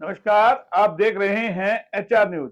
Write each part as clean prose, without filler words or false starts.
नमस्कार, आप देख रहे हैं एचआर न्यूज।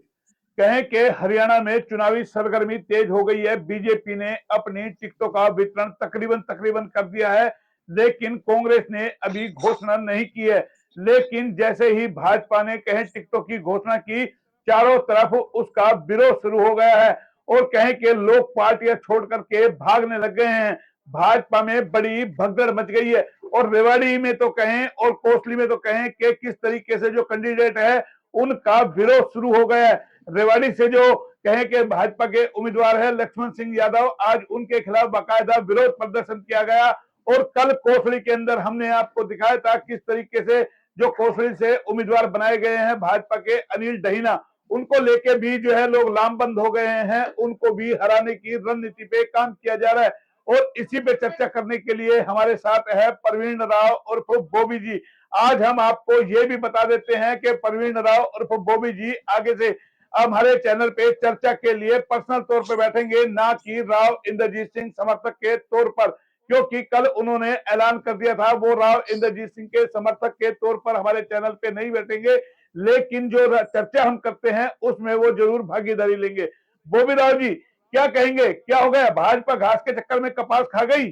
कहें कि हरियाणा में चुनावी सरगर्मी तेज हो गई है। बीजेपी ने अपनी टिकटों का वितरण तकरीबन कर दिया है, लेकिन कांग्रेस ने अभी घोषणा नहीं की है। लेकिन जैसे ही भाजपा ने कहें टिकटों की घोषणा की, चारों तरफ उसका विरोध शुरू हो गया है और कहें कि लोग पार्टियां छोड़ करके भागने लग गए हैं। भाजपा में बड़ी भगदड़ मच गई है और रेवाड़ी में तो कहें और कोसली में तो कहें कि किस तरीके से जो कैंडिडेट है उनका विरोध शुरू हो गया है। रेवाड़ी से जो कहें कि भाजपा के उम्मीदवार है लक्ष्मण सिंह यादव, आज उनके खिलाफ बाकायदा विरोध प्रदर्शन किया गया। और कल कोसली के अंदर हमने आपको दिखाया था किस तरीके से जो कोसली से उम्मीदवार बनाए गए हैं भाजपा के अनिल दहीना, उनको लेके भी जो है लोग लामबंद हो गए हैं, उनको भी हराने की रणनीति पे काम किया जा रहा है। और इसी पे चर्चा करने के लिए हमारे साथ है परवीन राव उर्फ बॉबी जी। आज हम आपको ये भी बता देते हैं कि परवीन राव उर्फ बॉबी जी आगे से हमारे चैनल पे चर्चा के लिए पर्सनल तौर पे बैठेंगे, ना कि राव इंद्रजीत सिंह समर्थक के तौर पर, क्योंकि कल उन्होंने ऐलान कर दिया था वो राव इंद्रजीत सिंह के समर्थक के तौर पर हमारे चैनल पे नहीं बैठेंगे, लेकिन जो चर्चा हम करते हैं उसमें वो जरूर भागीदारी लेंगे। बॉबी राव जी, क्या कहेंगे, क्या हो गया? भाजपा घास के चक्कर में कपास खा गई?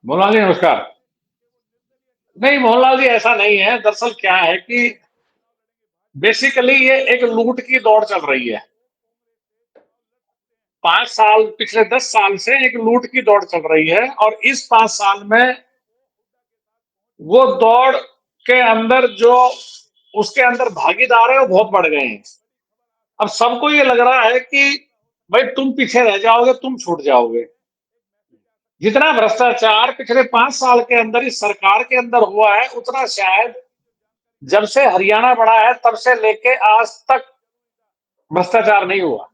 मोहनलाल जी नमस्कार। नहीं मोहनलाल जी, ऐसा नहीं है। दरअसल क्या है कि बेसिकली ये एक लूट की दौड़ चल रही है। 5 साल, पिछले 10 साल से एक लूट की दौड़ चल रही है और इस 5 साल में वो दौड़ के अंदर जो उसके अंदर भागीदार है वो बहुत बढ़ गए हैं। अब सबको ये लग रहा है कि भाई तुम पीछे रह जाओगे, तुम छूट जाओगे। जितना भ्रष्टाचार पिछले 5 साल के अंदर इस सरकार के अंदर हुआ है, उतना शायद जब से हरियाणा बढ़ा है तब से लेके आज तक भ्रष्टाचार नहीं हुआ।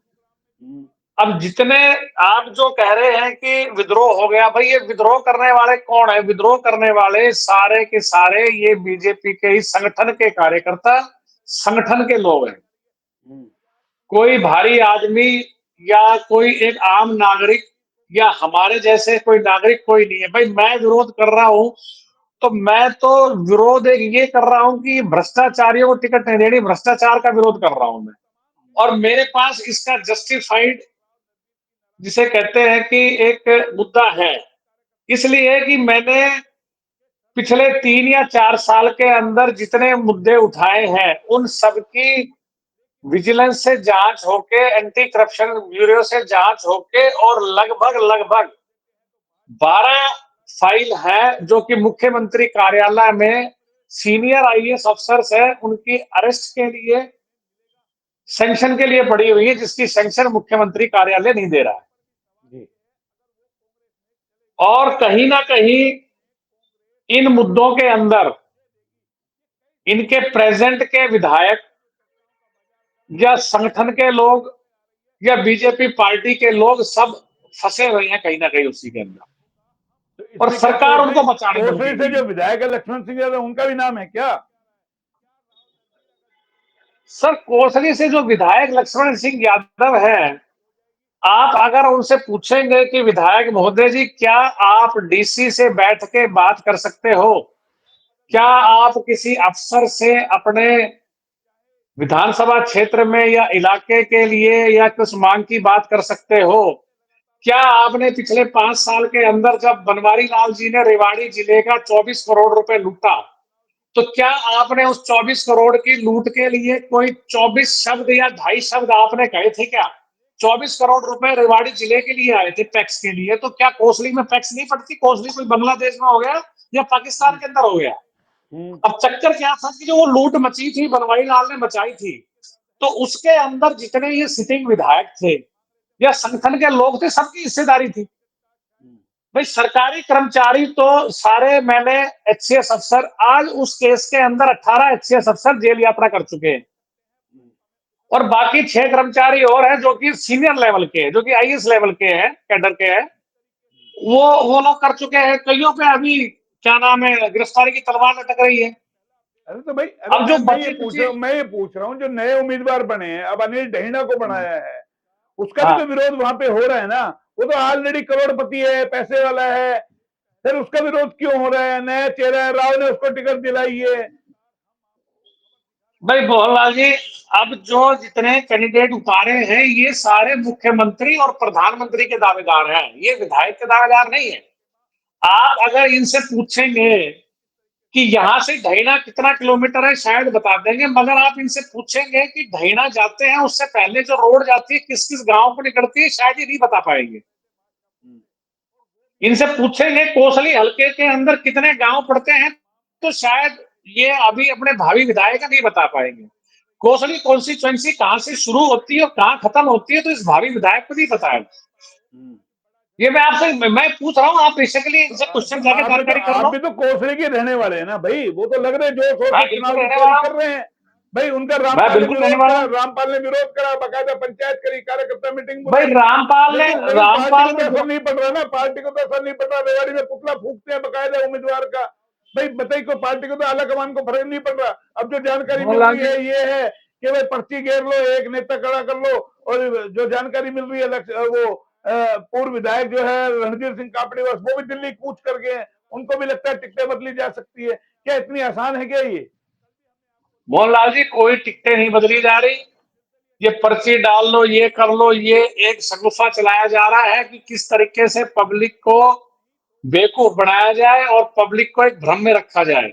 अब जितने आप जो कह रहे हैं कि विद्रोह हो गया, भाई ये विद्रोह करने वाले कौन है? विद्रोह करने वाले सारे के सारे ये बीजेपी के ही संगठन के कार्यकर्ता, संगठन के लोग हैं। कोई भारी आदमी या कोई एक आम नागरिक या हमारे जैसे कोई नागरिक कोई नहीं है। भाई मैं विरोध कर रहा हूं तो मैं तो विरोध एक ये कर रहा हूं कि भ्रष्टाचारियों को टिकट नहीं देनी, भ्रष्टाचार का विरोध कर रहा हूं मैं। और मेरे पास इसका जस्टिफाइड जिसे कहते हैं कि एक मुद्दा है, इसलिए कि मैंने पिछले 3 या 4 साल के अंदर जितने मुद्दे उठाए हैं उन सबकी विजिलेंस से जांच होके, एंटी करप्शन ब्यूरो से जांच होके और लगभग लगभग 12 फाइल है जो कि मुख्यमंत्री कार्यालय में सीनियर आईएएस अफसर्स है उनकी अरेस्ट के लिए, सैंक्शन के लिए पड़ी हुई है, जिसकी सैंक्शन मुख्यमंत्री कार्यालय नहीं दे रहा है। और कहीं ना कहीं इन मुद्दों के अंदर इनके प्रेजेंट के विधायक या संगठन के लोग या बीजेपी पार्टी के लोग सब फंसे हुए हैं कहीं ना कहीं उसी के अंदर, तो और इसमें क्या सरकार कोसली उनको बचाने में कोसली लगी से हुई जो है। विधायक है लक्ष्मण सिंह यादव, उनका भी नाम है क्या? सर, कोसली से जो विधायक लक्ष्मण सिंह यादव है, आप अगर उनसे पूछेंगे कि विधायक महोदय जी क्या आप डीसी से बैठ के बात कर सकते हो, क्या आप किसी अफसर से अपने विधानसभा क्षेत्र में या इलाके के लिए या कुछ मांग की बात कर सकते हो? क्या आपने पिछले 5 साल के अंदर जब बनवारी लाल जी ने रेवाड़ी जिले का 24 करोड़ रुपए लूटा, तो क्या आपने उस 24 करोड़ की लूट के लिए कोई 24 शब्द या 2.5 शब्द आपने कहे थे क्या? 24 करोड़ रुपए रेवाड़ी जिले के लिए आए थे टैक्स के लिए, तो क्या कोसली में टैक्स नहीं पड़ती? कोसली कोई बांग्लादेश में हो गया या पाकिस्तान के अंदर हो गया? अब चक्कर क्या था कि जो वो लूट मची थी, बनवारी लाल ने मचाई थी, तो उसके अंदर जितने ये सिटिंग विधायक थे या संगठन के लोग थे, सबकी हिस्सेदारी थी। भाई सरकारी कर्मचारी तो सारे, मैंने एचसीएस अफसर, आज उस केस के अंदर 18 एचसीएस अफसर जेल यात्रा कर चुके हैं और बाकी 6 कर्मचारी और हैं जो कि सीनियर लेवल के हैं, जो कि आईएएस लेवल के हैं, कैडर के हैं, वो लोग कर चुके हैं। कईयों पे अभी क्या नाम है, गिरफ्तारी की तलवार लटक रही है। अरे तो भाई, अरे अब जो मैं ये बची पूछ कुची, रहा हूँ, जो नए उम्मीदवार बने हैं, अब अनिल दहीना को बनाया है, उसका भी तो हाँ विरोध वहां पे हो रहा है ना। वो तो ऑलरेडी करोड़पति है, पैसे वाला है, फिर उसका विरोध क्यों हो रहा है? नया चेहरा है, राव ने उसको टिकट दिलाई है। भाई मोहनलाल जी, अब जो जितने कैंडिडेट उतारे हैं ये सारे मुख्यमंत्री और प्रधानमंत्री के दावेदार हैं, ये विधायक के दावेदार नहीं है। आप अगर इनसे पूछेंगे कि यहाँ से ढैना कितना किलोमीटर है, शायद बता देंगे, मगर आप इनसे पूछेंगे कि ढैना जाते हैं उससे पहले जो रोड जाती है किस किस गांव को निकलती है, शायद ये नहीं बता पाएंगे। इनसे पूछेंगे कोसली हलके के अंदर कितने गांव पड़ते हैं, तो शायद ये अभी अपने भावी विधायक नहीं बता पाएंगे। कोसली कॉन्स्टिट्यूएंसी कहां से शुरू होती है और कहां खत्म होती है, तो इस भावी विधायक को नहीं पता है। ये मैं आपसे मैं पूछ रहा हूँ, आप बेसिकली इनसे क्वेश्चन जाके जानकारी कर आप लो। भी तो कोसली के रहने वाले हैं ना भाई, वो तो लग रहे जोर शोर मैं से बिल्कुल चुनाव की रहने तैयारी वाला कर हूँ, रहे हैं भाई। उनका मैं रामपाल ने बिल्कुल रहने विरोध वाला करा, हूँ। रामपाल ने विरोध करा, बाकायदा पंचायत करी, कार्यकर्ता मीटिंग भाई बुलाई। रामपाल ने लेकिन पार्टी को तो असर नहीं पड़ रहा ना, पार्टी को तो असर नहीं पड़ रहा। रेवाड़ी में पुतला फूकते हैं बाकायदा उम्मीदवार का। भाई बताइए को पार्टी को तो आला कमान को फर्क नहीं पड़ रहा। अब जो जानकारी मिल मोहनलाल रही जी, है ये है कि भाई पर्ची घेर लो, एक नेता खड़ा कर लो। और जो जानकारी मिल रही है वो पूर्व विधायक जो है रणधीर सिंह कापड़ीवास, वो भी दिल्ली कूच कर गए हैं। उनको भी लगता है टिकटें बदली जा सकती है। क्या इतनी आसान है क्या ये? मोहनलाल जी, कोई टिकटें नहीं बदली जा रही। ये पर्ची डाल लो, ये कर लो, ये एक शगुफा चलाया जा रहा है कि किस तरीके से पब्लिक को बेवकूफ बनाया जाए और पब्लिक को एक भ्रम में रखा जाए।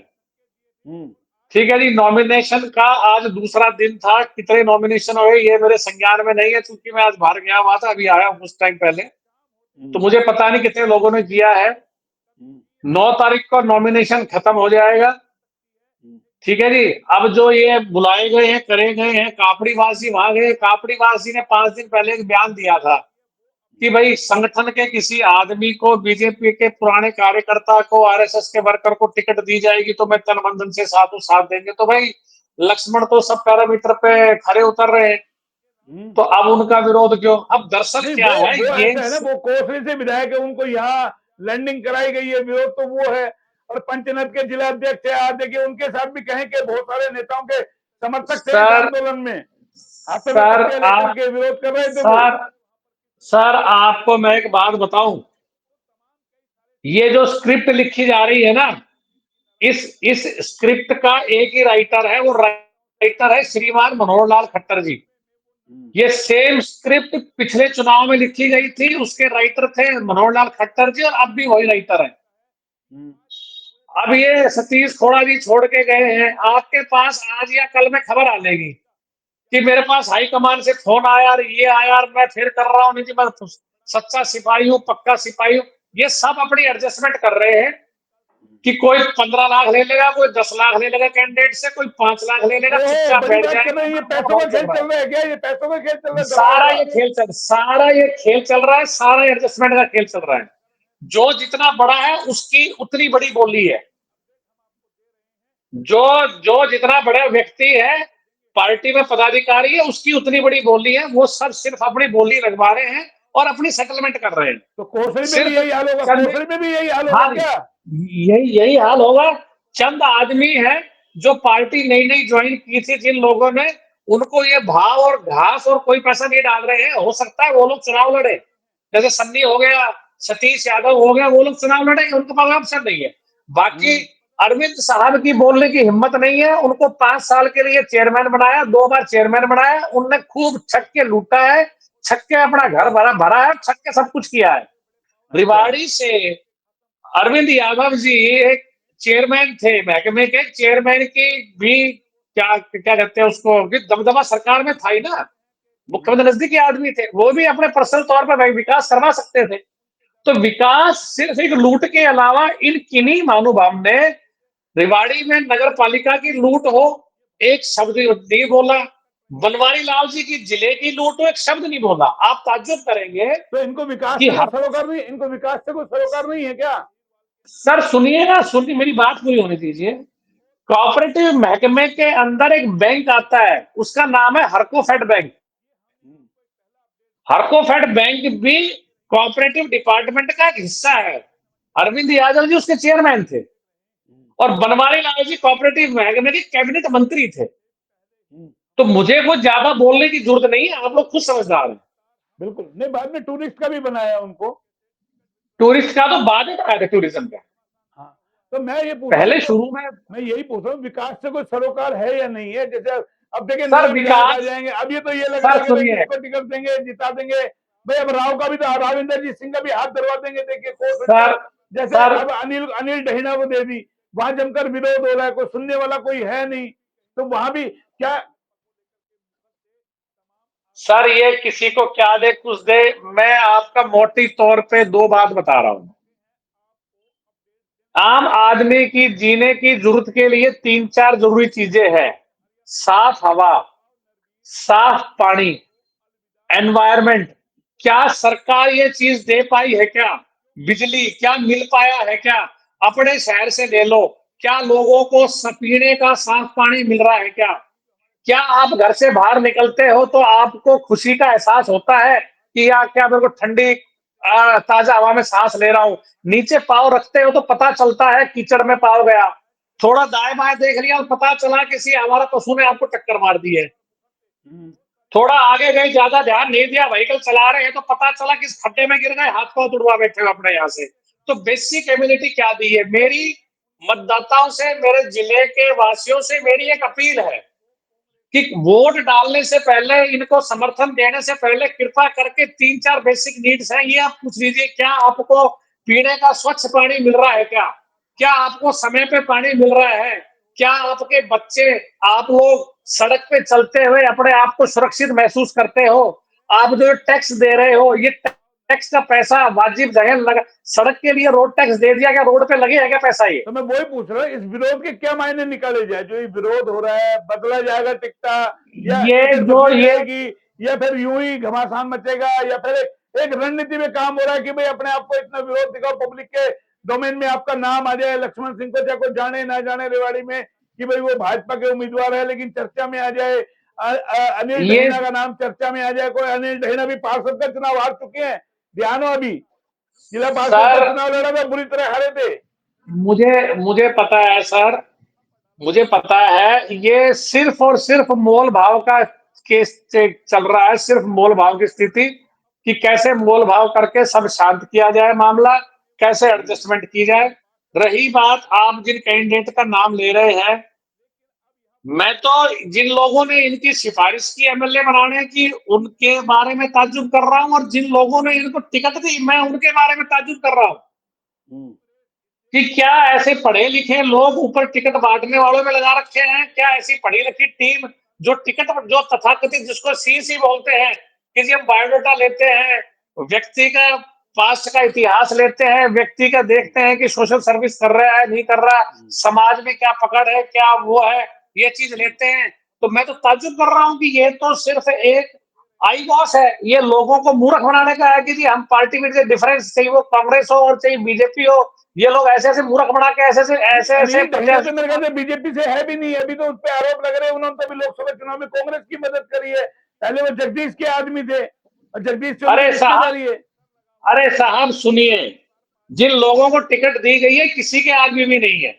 ठीक है जी, नॉमिनेशन का आज दूसरा दिन था। कितने नॉमिनेशन हुए ये मेरे संज्ञान में नहीं है, क्योंकि मैं आज बाहर गया हुआ था, अभी आया हूं कुछ टाइम पहले, तो मुझे पता नहीं कितने लोगों ने किया है। 9 तारीख को नॉमिनेशन खत्म हो जाएगा। ठीक है जी, अब जो ये बुलाए गए हैं, करे गए हैं, कापड़ीवासी वहां गए। कापड़ीवासी ने 5 दिन पहले एक बयान दिया था कि भाई संगठन के किसी आदमी को, बीजेपी के पुराने कार्यकर्ता को, आरएसएस के वर्कर को टिकट दी जाएगी तो मैं तन मन धन से साथ देंगे। तो भाई लक्ष्मण तो सब पैरामीटर पे खरे उतर रहे हैं, तो अब उनका विरोध क्यों? अब दरअसल नहीं, क्या है वो ये, ऐसा है ना, वो कोसली से विधायक है, उनको यहाँ लैंडिंग कराई गई है, विरोध तो वो है। और पंचनद के जिला अध्यक्ष है, आज देखिए उनके साथ भी कहें कि बहुत सारे नेताओं के समर्थक थे इस सर आंदोलन में, हाथों में सर पट्टियां लेकर आप के विरोध कर रहे थे वो। सर सर आपको मैं एक बात बताऊं, ये जो स्क्रिप्ट लिखी जा रही है ना, इस स्क्रिप्ट का एक ही राइटर है, वो राइटर है श्रीमान मनोहर लाल खट्टर जी। ये सेम स्क्रिप्ट पिछले चुनाव में लिखी गई थी, उसके राइटर थे मनोहर लाल खट्टर जी, और अब भी वही राइटर है। अब ये सतीश खोड़ा जी छोड़ के गए हैं, आपके पास आज या कल में खबर आ जाएगी कि मेरे पास हाईकमान से फोन आया, ये आया, मैं फिर कर रहा हूँ, नहीं जी मैं सच्चा सिपाही हूँ, पक्का सिपाही हूँ। ये सब अपनी एडजस्टमेंट कर रहे हैं कि कोई 15 लाख ले लेगा, कोई 10 लाख ले लेगा कैंडिडेट से, कोई 5 लाख ले लेगा, ओहो, चुपचाप बड़ी बैठ बात कर जाएगा। रहे हैं, ये हमारा पैसों का माहौल चल खेल रहा चल रहा है क्या? ये पैसों का खेल चल रहा है, है, दबाव का? सारा ये खेल चल रहा है, सारा एडजस्टमेंट का खेल चल रहा है। जो जितना बड़ा है उसकी उतनी बड़ी बोली है। जो जो जितना बड़ा व्यक्ति है, पार्टी में पदाधिकारी है, उसकी उतनी बड़ी बोली है। वो सब सिर्फ अपनी बोली लगवा रहे हैं और अपनी सेटलमेंट कर रहे हैं। तो कोसली में भी सिर्फ यही हाल होगा? चंद, कोसली में भी यही हाल होगा हाँ, क्या? यही यही हाल होगा। चंद आदमी है जो पार्टी नई नई ज्वाइन की थी, जिन लोगों ने, उनको ये भाव और घास और कोई पैसा नहीं डाल रहे हैं। हो सकता है वो लोग चुनाव लड़े, जैसे सन्नी हो गया, सतीश यादव हो गया, वो लोग चुनाव लड़े, उनके पास ऑप्शन नहीं है। बाकी अरविंद साहब की बोलने की हिम्मत नहीं है। उनको 5 साल के लिए चेयरमैन बनाया, 2 बार चेयरमैन बनाया, उनने खूब छक्के लूटा है, छक्के अपना घर भरा भरा है, छक्के सब कुछ किया है। रिवाड़ी से अरविंद यादव जी एक चेयरमैन थे, महकमे के चेयरमैन की भी क्या क्या कहते हैं उसको, दबदबा सरकार में था ही ना, मुख्यमंत्री नजदीकी आदमी थे, वो भी अपने पर्सनल तौर पर विकास करवा सकते थे। तो विकास सिर्फ एक लूट के अलावा इन किन्हीं महानुभाव ने, रिवाड़ी में नगर पालिका की लूट हो, एक शब्द नहीं बोला। बनवारी लाल जी की जिले की लूट हो, एक शब्द नहीं बोला। आप ताज्जुब करेंगे तो इनको विकास कि से कोई हर, सरोकार नहीं, इनको विकास से कोई सरोकार नहीं है क्या? सर सुनिए ना, सुनिए मेरी बात पूरी होने दीजिए। कोऑपरेटिव महकमे के अंदर एक बैंक आता है, उसका नाम है हरकोफेड बैंक। हरकोफेड बैंक भी कोऑपरेटिव डिपार्टमेंट का एक हिस्सा है। अरविंद यादव जी उसके चेयरमैन थे, और बनवारी लाल जी कोऑपरेटिव महकमे के कैबिनेट मंत्री थे। तो मुझे कुछ ज्यादा बोलने की जरूरत नहीं है, आप लोग खुद समझदार हैं। बिल्कुल नहीं, बाद में टूरिस्ट का भी बनाया उनको। टूरिस्ट का तो बाद में आया था, टूरिज्म का। हाँ, तो मैं ये पूछ रहा हूँ, पहले तो शुरू में मैं यही पूछ रहा हूँ, विकास से कोई सरोकार है या नहीं है? जैसे अब देखिए सर नए विधायक आ विकास, जाएंगे, अब ये तो ये लग रहा सर है कि भाई सुनिए, किसको टिकट देंगे, जिता देंगे भाई। अब राव का भी तो, राविंदर जीत सिंह का भी हाथ धरवा देंगे, देखिए कोर्ट सर में। जैसे सर अब अनिल अनिल दहिना को दे दी, वहां जमकर विरोध हो रहा है, कोई सुनने वाला कोई है नहीं, तो वहां भी क्या? सर ये किसी को क्या दे कुछ दे, मैं आपका मोटी तौर पे दो बात बता रहा हूं। आम आदमी की जीने की जरूरत के लिए तीन चार जरूरी चीजें हैं। साफ हवा, साफ पानी, एनवायरमेंट। क्या सरकार ये चीज दे पाई है क्या? बिजली क्या मिल पाया है क्या? अपने शहर से ले लो, क्या लोगों को पीने का साफ पानी मिल रहा है क्या? क्या आप घर से बाहर निकलते हो तो आपको खुशी का एहसास होता है कि यार क्या मेरे को ठंडी ताजा हवा में सांस ले रहा हूं? नीचे पाँव रखते हो तो पता चलता है कीचड़ में पाँव गया, थोड़ा दाएं बाएं देख लिया और पता चला किसी हमारा पशु ने आपको टक्कर मार दी है, थोड़ा आगे गए ज्यादा ध्यान नहीं दिया, व्हीकल चला रहे हैं तो पता चला किस खड्डे में गिर गए, हाथ पांव तुड़वा बैठे हो अपने यहाँ से। तो बेसिक इम्यूनिटी क्या दी है? मेरी मतदाताओं से, मेरे जिले के वासियों से मेरी एक अपील है कि वोट डालने से पहले, इनको समर्थन देने से पहले कृपया करके तीन चार बेसिक नीड्स हैं ये आप पूछ लीजिए। क्या आपको पीने का स्वच्छ पानी मिल रहा है क्या? क्या आपको समय पे पानी मिल रहा है? क्या आपके बच्चे, आप लोग सड़क पे चलते हुए अपने आप को सुरक्षित महसूस करते हो? आप जो टैक्स दे रहे हो, ये टैक्स का पैसा वाजिब जगह लगा, सड़क के लिए रोड टैक्स दे दिया, क्या रोड पे लगेगा क्या पैसा? ये तो मैं वही पूछ रहा हूँ, इस विरोध के क्या मायने निकाले जाए? जो ये विरोध हो रहा है, बदला जाएगा टिकटा, या ये टिकट जो बदली ये जाएगी, या फिर यूं ही घमासान मचेगा, या फिर एक रणनीति में काम हो रहा है कि भाई अपने आप को इतना विरोध दिखाओ, पब्लिक के डोमेन में आपका नाम आ जाए, लक्ष्मण सिंह को चाहे कोई जाने ना जाने रेवाड़ी में कि भाई वो भाजपा के उम्मीदवार है, लेकिन चर्चा में आ जाए, अनिल ये दहिना का नाम चर्चा में आ जाए। कोई अनिल दहिना भी पार्षद का चुनाव हार चुके हैं, ध्यान हो, अभी जिला पार्षद का सर, चुनाव लड़ा था, बुरी तरह हारे थे। मुझे मुझे पता है सर, मुझे पता है ये सिर्फ और सिर्फ मोल भाव का केस चल रहा है, सिर्फ मोल भाव की स्थिति कि कैसे मोल भाव करके सब शांत किया जाए मामला, कैसे एडजस्टमेंट की जाए। रही बात आप जिन कैंडिडेट का नाम ले रहे हैं, मैं तो जिन लोगों ने इनकी सिफारिश की एमएलए बनाने की उनके बारे में ताज्जुब कर रहा हूं, और जिन लोगों ने इनको टिकट दी मैं उनके बारे में ताज्जुब कर रहा हूं कि क्या ऐसे पढ़े लिखे लोग ऊपर टिकट बांटने वालों में लगा रखे हैं? क्या ऐसी पढ़ी लिखी टीम जो टिकट, जो तथाकथित जिसको सीसी बोलते हैं, कि जी हम बायोडाटा लेते हैं, व्यक्ति का पास्ट का इतिहास लेते हैं, व्यक्ति का देखते हैं कि सोशल सर्विस कर रहा है नहीं कर रहा, समाज में क्या पकड़ है, क्या वो है, ये चीज लेते हैं। तो मैं तो ताज्जुब कर रहा हूं कि ये तो सिर्फ एक आई बॉस है, ये लोगों को मूर्ख बनाने का है कि जी हम पार्टी में डिफरेंस, चाहे वो कांग्रेस हो और चाहे बीजेपी हो, ये लोग ऐसे ऐसे मूर्ख बना के ऐसे ऐसे नहीं, ऐसे ऐसे अनिल दहिना तो मेरे ख्याल से बीजेपी से है भी नहीं, अभी तो उस पर आरोप लग रहे हैं। उन्होंने तो अभी लोकसभा चुनाव में कांग्रेस की मदद करी है, पहले वो जगदीश के आदमी थे, और जगदीश से उनकी अरे साहब, रिश्तेदारी है। अरे साहब सुनिए, जिन लोगों को टिकट दी गई है किसी के आदमी भी नहीं है।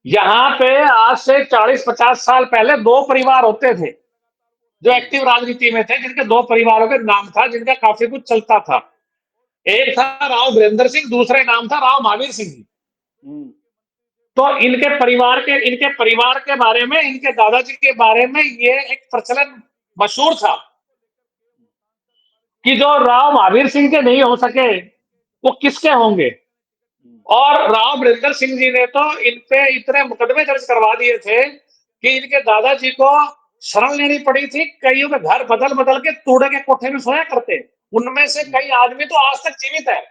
यहाँ पे आज से 40-50 साल पहले दो परिवार होते थे जो एक्टिव राजनीति में थे, जिनके दो परिवारों के नाम था, जिनका काफी कुछ चलता था। एक था राव वीरेंद्र सिंह, दूसरे नाम था राव महावीर सिंह जी। तो इनके परिवार के बारे में, इनके दादाजी के बारे में ये एक प्रचलन मशहूर था कि जो राव महावीर सिंह के नहीं हो सके वो किसके होंगे। और राव वीरेंद्र सिंह जी ने तो इन पे इतने मुकदमे दर्ज करवा दिए थे कि इनके दादाजी को शरण लेनी पड़ी थी, कईयों के घर बदल बदल के तूड़े के कोठे में सोया करते। उनमें से कई आदमी तो आज तक जीवित है,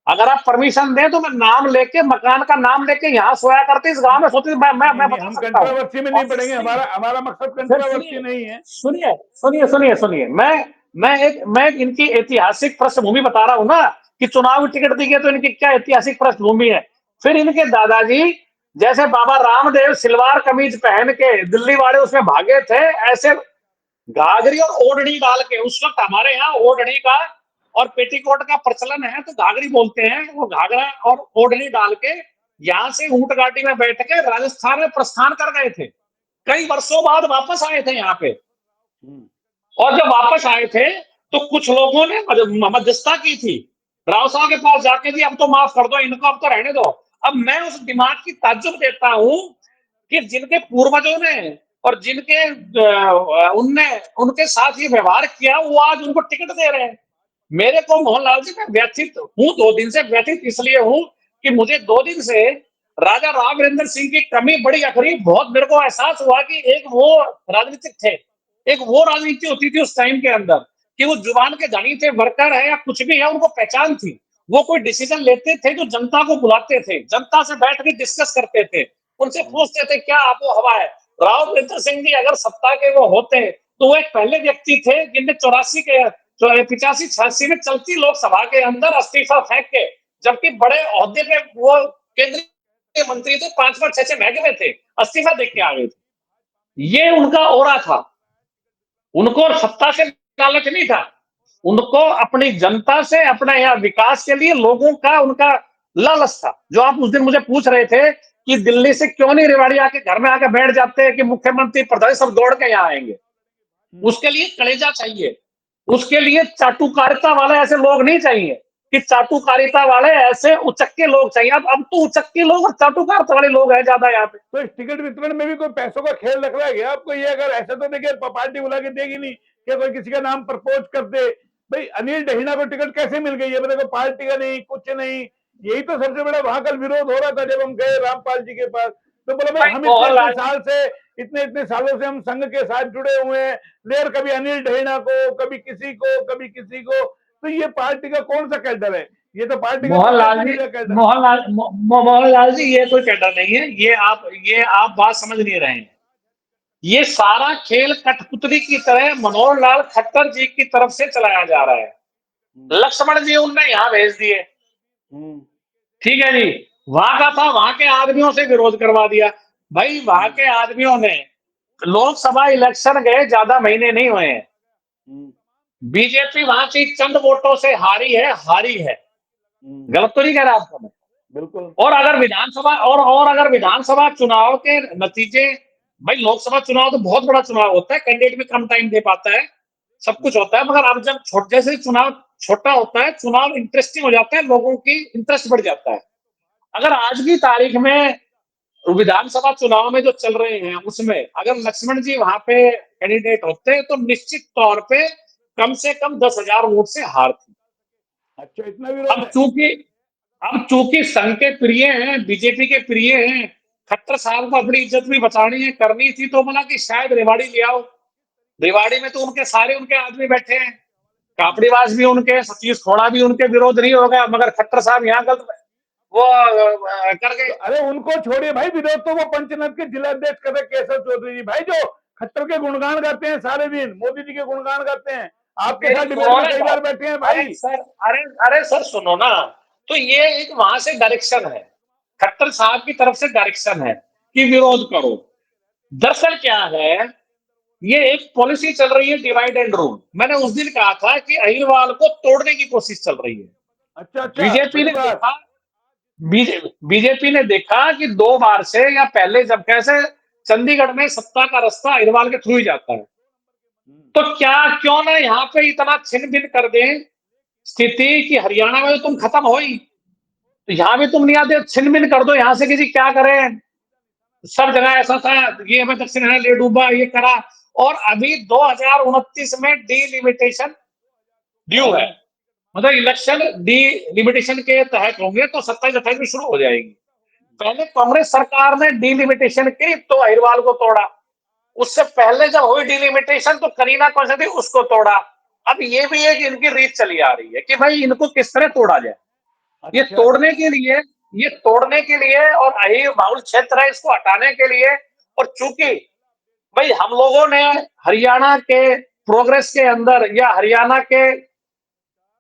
अगर आप परमिशन दें तो मैं नाम लेके, मकान का नाम लेके यहाँ सोया करती, इस गांव में सोती, नहीं मैं नहीं, बता हम सकता हूँ। कंट्रोवर्सी में और नहीं फिर पड़ेंगे, सुनिए, हमारा हमारा मकसद फिर कंट्रोवर्सी सुनिए नहीं है। सुनिए सुनिए सुनिए सुनिए मैं इनकी ऐतिहासिक पृष्ठभूमि बता रहा हूं ना कि चुनाव टिकट दी गई तो इनकी क्या ऐतिहासिक पृष्ठभूमि है। फिर इनके दादाजी जैसे बाबा रामदेव सिलवार कमीज पहन के दिल्ली वाले उसमें भागे थे, ऐसे घाघरी और ओढ़नी डाल के, उस वक्त हमारे यहाँ ओढ़नी का और पेटीकोट का प्रचलन है तो घाघरी बोलते हैं, वो घाघरा और ओढ़नी डाल के यहाँ से ऊंट गाड़ी में बैठ के राजस्थान में प्रस्थान कर गए थे। कई वर्षों बाद वापस आए थे यहाँ पे, और जब वापस आए थे तो कुछ लोगों ने मध्यस्थता की थी राव साहब के पास जाके जी अब तो माफ कर दो इनको, अब तो रहने दो। अब मैं उस दिमाग की ताज्जुब देता हूं कि जिनके पूर्वजों ने और जिनके उनने उनके साथ ये व्यवहार किया, वो आज उनको टिकट दे रहे हैं। मेरे को मोहनलाल जी, मैं व्यथित हूं, 2 दिन से व्यथित इसलिए हूं कि मुझे 2 दिन से राजा राघवेंद्र सिंह की कमी बड़ी अखरी, बहुत मेरे को एहसास हुआ कि एक वो राजनीतिक थे, एक वो राजनीति होती थी उस टाइम के अंदर कि वो जुबान के धनी थे, वर्कर है या कुछ भी है, उनको पहचान थी। वो कोई डिसीजन लेते थे जो जनता को बुलाते थे, जनता से बैठ के डिस्कस करते थे, उनसे पूछते थे क्या आपको हवा है। राघवेंद्र सिंह जी अगर सत्ता के वो होते तो वो एक पहले व्यक्ति थे जिनने 84 के 85-86 में चलती लोकसभा के अंदर इस्तीफा फेंक के, जबकि बड़े ओहदे पे वो केंद्रीय मंत्री थे, 5-5 6-6 महकमे थे, इस्तीफा देख के आ गए थे। ये उनका ओरा था। उनको और सत्ता से लालच नहीं था, उनको अपनी जनता से, अपने यहाँ विकास के लिए लोगों का उनका लालच था। जो आप उस दिन मुझे पूछ रहे थे कि दिल्ली से क्यों नहीं रेवाड़ी आके घर में आके बैठ जाते हैं कि मुख्यमंत्री प्रधान सब दौड़ के यहाँ आएंगे। उसके लिए कलेजा चाहिए, उसके लिए चाटुकारिता वाले ऐसे लोग नहीं चाहिए कि चाटुकारिता वाले ऐसे उचक्के लोग चाहिए। अब तो उचक्के लोग और चाटुकारिता वाले लोग हैं ज्यादा यहाँ पे। तो इस टिकट वितरण में भी कोई पैसों का खेल रख रहा है क्या आपको? ये अगर ऐसा तो देखिए पार्टी बुला के देगी नहीं, क्या कोई किसी का नाम प्रपोज कर दे? भाई अनिल दहिना को टिकट कैसे मिल गई है? मेरे को पार्टी का नहीं, कुछ नहीं। यही तो सबसे बड़ा वहां कल विरोध हो रहा था जब हम गए रामपाल जी के पास। तो बोला भाई भाई हम इतने इतने मोहनलाल जी, साल से, इतने इतने सालों से हम संघ के साथ जुड़े हुए हैं, लेर कभी अनिल दहिना को, कभी किसी को, कभी किसी को। तो ये पार्टी का कौन सा कैडर है? ये तो पार्टी का कोई मोहनलाल कैडर जी, नहीं रहा कैडर। मोहनलाल जी, ये कोई कैडर नहीं है। ये आप बात समझ नहीं रहे हैं। ये सारा खेल कठपुतली की तरह मनोहर लाल खट्टर जी की तरफ से चलाया जा रहा है। लक्ष्मण जी उनने यहां भेज दिए, ठीक है जी, वहां का था, वहां के आदमियों से विरोध करवा दिया। भाई वहां के आदमियों ने, लोकसभा इलेक्शन गए ज्यादा महीने नहीं हुए हैं, बीजेपी वहां की चंद वोटों से हारी है। गलत तो नहीं कह रहा आपको मैं? बिल्कुल। और अगर विधानसभा चुनाव के नतीजे, भाई लोकसभा चुनाव तो बहुत बड़ा चुनाव होता है, कैंडिडेट भी कम टाइम दे पाता है, सब कुछ होता है, मगर अब जब जैसे चुनाव छोटा होता है, चुनाव इंटरेस्टिंग हो जाता है, लोगों की इंटरेस्ट बढ़ जाता है। अगर आज की तारीख में विधानसभा चुनाव में जो चल रहे हैं उसमें अगर लक्ष्मण जी वहां पे कैंडिडेट होते तो निश्चित तौर पे कम से कम 10,000 वोट से हार थी। अच्छा, इतना विरोध अब है? चूंकि अब चूंकि संघ के प्रिय हैं, बीजेपी के प्रिय हैं, खट्टर साहब को अपनी इज्जत भी बचानी है, करनी थी, तो बोला कि शायद रेवाड़ी ले आओ। रेवाड़ी में तो उनके सारे उनके आदमी बैठे हैं, कापड़ीवास भी उनके, सतीश खोड़ा भी उनके, विरोध नहीं होगा, मगर खट्टर साहब यहाँ गलत वो कर गए। तो अरे उनको छोड़िए भाई, विरोध तो वो पंचनाथ के जिलाध्यक्ष कर रहे केशव चौधरी जी, भाई जो खट्टर के गुणगान गाते हैं सारे दिन, मोदी जी के गुणगान गाते हैं, आपके मेरी साथ डिबेट सुनो में ना कई बार बात। बैठे हैं अरे भाई। सर, अरे सर सुनो ना। तो ये एक वहां से डायरेक्शन है, खट्टर साहब की तरफ से डायरेक्शन है कि विरोध करो। दरअसल क्या है, ये एक पॉलिसी चल रही है डिवाइड एंड रूल। मैंने उस दिन कहा था कि अहिरवाल को तोड़ने की कोशिश चल रही है। अच्छा अच्छा, बीजेपी बड़ी ने बात। देखा, बीजेपी ने देखा कि 2 बार से या पहले जब कैसे चंडीगढ़ में सत्ता का रास्ता अहिरवाल के थ्रू ही जाता है, तो क्या क्यों ना यहाँ पे इतना छिन भिन कर दें स्थिति कि हरियाणा में तो तुम खत्म हो ही, तो यहाँ भी तुम नहीं आते, छिन भिन कर दो यहाँ से, किसी क्या करें, सब जगह ऐसा था, ये हमें दक्षिण है ले डूबा, ये करा। और अभी 2029 में डीलिमिटेशन ड्यू है, हाँ। मतलब इलेक्शन डीलिमिटेशन के तहत होंगे, तो 27-28 में शुरू हो जाएगी। पहले कांग्रेस सरकार ने डीलिमिटेशन की तो अहिरवाल को तोड़ा, उससे पहले जब हुई डीलिमिटेशन तो करीना कौन सी थी उसको तोड़ा। अब ये भी एक इनकी रीत चली आ रही है कि भाई इनको किस तरह तोड़ा जाए। ये अच्छा तोड़ने के लिए ये तोड़ने के लिए और अहिर बाहुल क्षेत्र है इसको हटाने के लिए। और चूंकि भाई हम लोगों ने हरियाणा के प्रोग्रेस के अंदर या हरियाणा के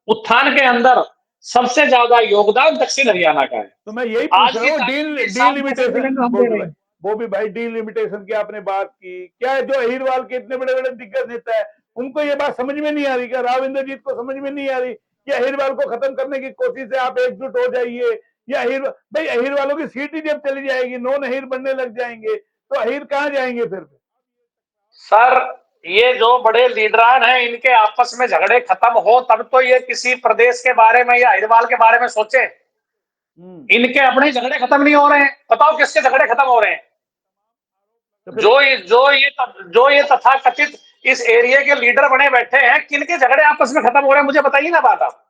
उत्थान के अंदर सबसे ज्यादा योगदान दक्षिण हरियाणा का है। तो मैं यही पूछ आज रहा की हूँ, तारीख डील में साफ मैसेज डीलिमिटेशन, मिलेंगे, हम वो दे भी रहे भाई, हैं। वो भी भाई डीलिमिटेशन की आपने बात की, क्या है जो अहिरवाल के इतने बड़े बड़े दिग्गज नेता है, उनको ये बात समझ में नहीं आ रही? क्या राव इंद्रजीत को समझ में नहीं आ रही कि अहिरवाल को खत्म करने की कोशिश है, आप एकजुट हो जाइए? या अहिर भाई, अहिर वालों की सीट ही जब चली जाएगी, नॉन अहिर बनने लग जाएंगे, तो अहिर कहाँ जाएंगे फिर? सर ये जो बड़े लीडरान हैं इनके आपस में झगड़े खत्म हो तब तो ये किसी प्रदेश के बारे में या हिरवाल के बारे में सोचे। इनके अपने झगड़े खत्म नहीं हो रहे हैं, बताओ किसके झगड़े खत्म हो रहे हैं? तो फिर जो ये तथाकथित इस एरिया के लीडर बने बैठे हैं, किनके झगड़े आपस में खत्म हो रहे हैं? मुझे बताइए ना बात आप।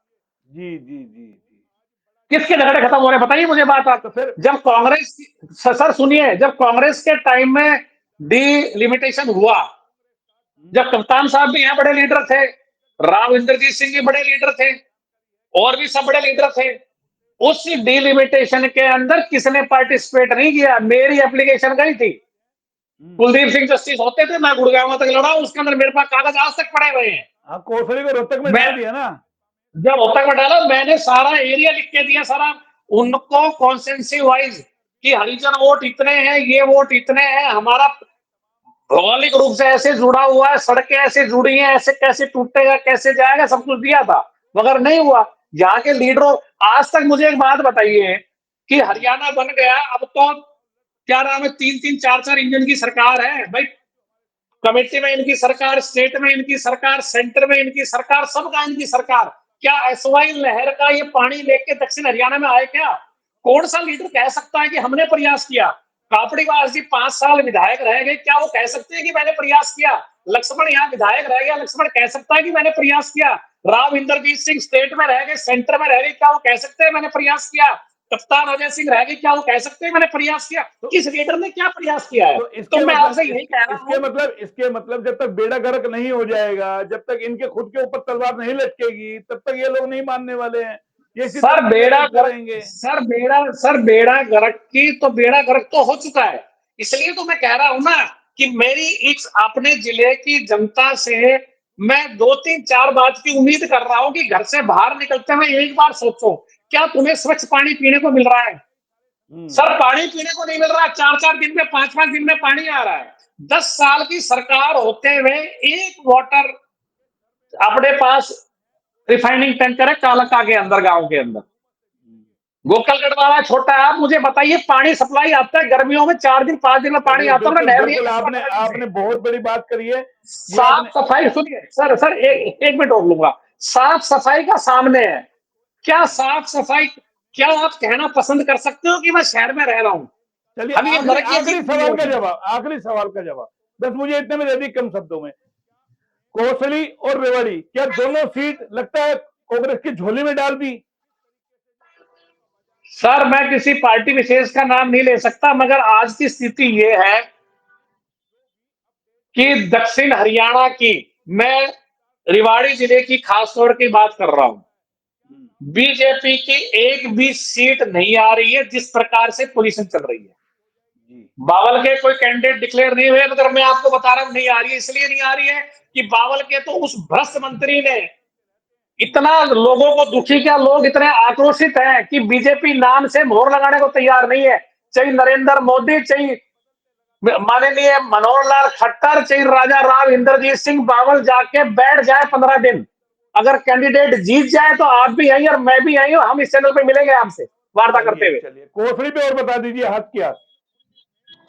जी जी जी जी। किसके झगड़े खत्म हो रहे हैं बताइए मुझे बात आप। तो फिर जब कांग्रेस, सर सुनिए, जब कांग्रेस के टाइम में डिलिमिटेशन हुआ, जब कप्तान साहब भी यहाँ बड़े लीडर थे, राव इंद्रजीत सिंह भी बड़े लीडर थे, और भी सब बड़े लीडर थे, उस डिलिमिटेशन के अंदर किसने पार्टिसिपेट नहीं किया? मेरी एप्लीकेशन गई थी, कुलदीप सिंह जस्टिस होते थे, मैं गुड़गांव तक लड़ा, उसके अंदर मेरे पास कागज आज तक पड़े हुए हैं। हाँ, कोसली को रोहतक में मैं डाल दिया ना। जब रोहतक में डाला, मैंने सारा एरिया लिख के दिया, सारा उनको कॉन्सेंसी वाइज कि हरिजन वोट इतने हैं, ये वोट इतने हैं, हमारा भौगोलिक रूप से ऐसे जुड़ा हुआ है, सड़कें ऐसे जुड़ी हैं, ऐसे कैसे टूटेगा, कैसे जाएगा, सब कुछ दिया था, मगर नहीं हुआ। यहाँ के लीडरों, आज तक मुझे एक बात बताइए कि हरियाणा बन गया, अब तो क्या नाम है, 3-3 4-4 इंजन की सरकार है भाई। कमेटी में इनकी सरकार, स्टेट में इनकी सरकार, सेंटर में इनकी सरकार, सबका इनकी सरकार। क्या एसवाई लहर का ये पानी लेके दक्षिण हरियाणा में आए क्या? कौन सा लीडर कह सकता है कि हमने प्रयास किया? कापड़ीवास जी 5 साल विधायक रह गए, क्या वो कह सकते हैं कि मैंने प्रयास किया? लक्ष्मण यहाँ विधायक रह गया, लक्ष्मण कह सकता है कि मैंने प्रयास किया? राव इंद्रजीत सिंह स्टेट में रह गए, सेंटर में रह गए, क्या वो कह सकते हैं मैंने प्रयास किया? कप्तान अजय सिंह रह गए, क्या वो कह सकते हैं मैंने प्रयास किया? तो किस लीडर ने क्या प्रयास किया है? तो तो इसके मैं मतलब आपसे यही कह रहा हूं। इसके मतलब जब तक बेड़ा गर्क नहीं हो जाएगा, जब तक इनके खुद के ऊपर तलवार नहीं लटकेगी, तब तक ये लोग नहीं मानने वाले हैं। ये इसी सर तरीके से बेड़ा लड़ते गर्क, रहेंगे। बेड़ा गर्क की तो बेड़ा गर्क तो हो चुका है। इसलिए तो मैं कह रहा हूं ना कि मेरी इस अपने जिले की जनता से मैं 2-3-4 बात की उम्मीद कर रहा हूं कि घर से बाहर निकलते हुए एक बार सोचो, क्या तुम्हें स्वच्छ पानी पीने को मिल रहा है? सर पानी पीने को नहीं मिल रहा, 4-4 दिन में, 5-5 दिन में पानी आ रहा है। 10 साल की सरकार होते हुए एक वाटर अपने पास रिफाइनिंग टैंकर है कालका के अंदर, गांव के अंदर गोकल गढ़वाला छोटा है। आप मुझे बताइए, पानी सप्लाई आता है गर्मियों में 4 दिन 5 दिन में पानी चलिए, आता है ना, बिल्कुल नहर नहीं है बिल्कुल, कस्बा आपने नगर से। आपने बहुत बड़ी बात करी है। ये साफ आपने सफाई, सुनिए सर, एक मिनट रोक लूंगा। साफ सफाई का सामने है, क्या साफ सफाई, क्या आप कहना पसंद कर सकते हो कि मैं शहर में रह रहा हूं? चलिए, हम ये आखिरी नरक आखिरी की सवाल का होगी। जवाब, आखिरी सवाल का जवाब बस मुझे इतने में दे दी, कम शब्दों में। कोसली और रेवाड़ी, क्या दोनों सीट लगता है कांग्रेस की झोली में डाल दी? सर मैं किसी पार्टी विशेष का नाम नहीं ले सकता, मगर आज की स्थिति ये है कि दक्षिण हरियाणा की, मैं रेवाड़ी जिले की खासतौर की बात कर रहा हूं, बीजेपी की एक भी सीट नहीं आ रही है जिस प्रकार से पोजीशन चल रही है। जी बावल के कोई कैंडिडेट डिक्लेयर नहीं हुए, मगर मैं आपको बता रहा हूं नहीं आ रही है। इसलिए नहीं आ रही है कि बावल के तो उस भ्रष्ट मंत्री ने इतना लोगों को दुखी किया, लोग इतने आक्रोशित हैं कि बीजेपी नाम से मोहर लगाने को तैयार नहीं है। चाहे नरेंद्र मोदी, चाहे माननीय मनोहर लाल खट्टर, चाहे राजा राव इंद्रजीत सिंह, बावल जाके बैठ जाए 15 दिन, अगर कैंडिडेट जीत जाए तो आप भी आई और मैं भी आई हूं, हम इस चैनल पे मिलेंगे आपसे वार्ता करते चलिए हुए। चलिए, कोसली पे और बता दीजिए, हाथ क्या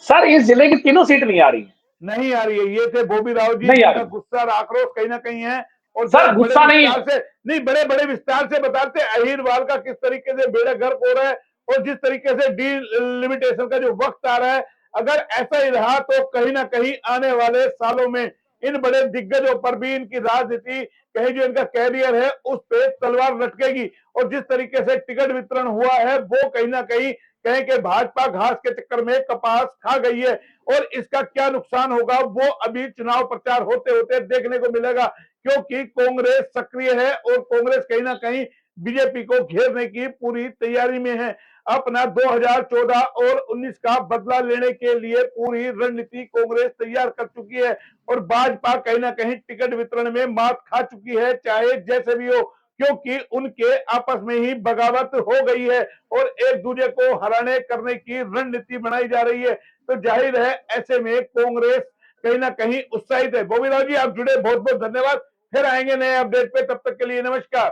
सर इस जिले की तीनों सीट नहीं आ रही, नहीं आ रही है। ये थे बॉबी राव जी, नहीं आ जिनका रही। गुस्सा और आक्रोश कहीं ना कहीं है, और जो सर बड़े गुस्सा नहीं, विस्तार से, नहीं, बड़े बड़े विस्तार से बताते अहीरवाल का किस तरीके से बेड़ा गर्क हो रहा है, और जिस तरीके से डिलिमिटेशन का जो वक्त आ रहा है, अगर ऐसा ही रहा तो कहीं ना कहीं आने वाले सालों में इन बड़े दिग्गजों पर भी इनकी राजनीति, कहीं जो इनका कैरियर है उस पे तलवार लटकेगी। और जिस तरीके से टिकट वितरण हुआ है, वो कहीं ना कहीं कहें कि भाजपा घास के चक्कर में कपास खा गई है, और इसका क्या नुकसान होगा वो अभी चुनाव प्रचार होते होते देखने को मिलेगा। क्योंकि कांग्रेस सक्रिय है, और कांग्रेस कहीं ना कहीं बीजेपी को घेरने की पूरी तैयारी में है। अपना 2014 और 19 का बदला लेने के लिए पूरी रणनीति कांग्रेस तैयार कर चुकी है, और भाजपा कहीं ना कहीं टिकट वितरण में मात खा चुकी है, चाहे जैसे भी हो, क्योंकि उनके आपस में ही बगावत हो गई है, और एक दूसरे को हराने करने की रणनीति बनाई जा रही है। तो जाहिर है ऐसे में कांग्रेस कहीं ना कहीं उत्साहित है। गोविंद जी, आप जुड़े, बहुत बहुत धन्यवाद। फिर आएंगे नए अपडेट पे, तब तक के लिए नमस्कार।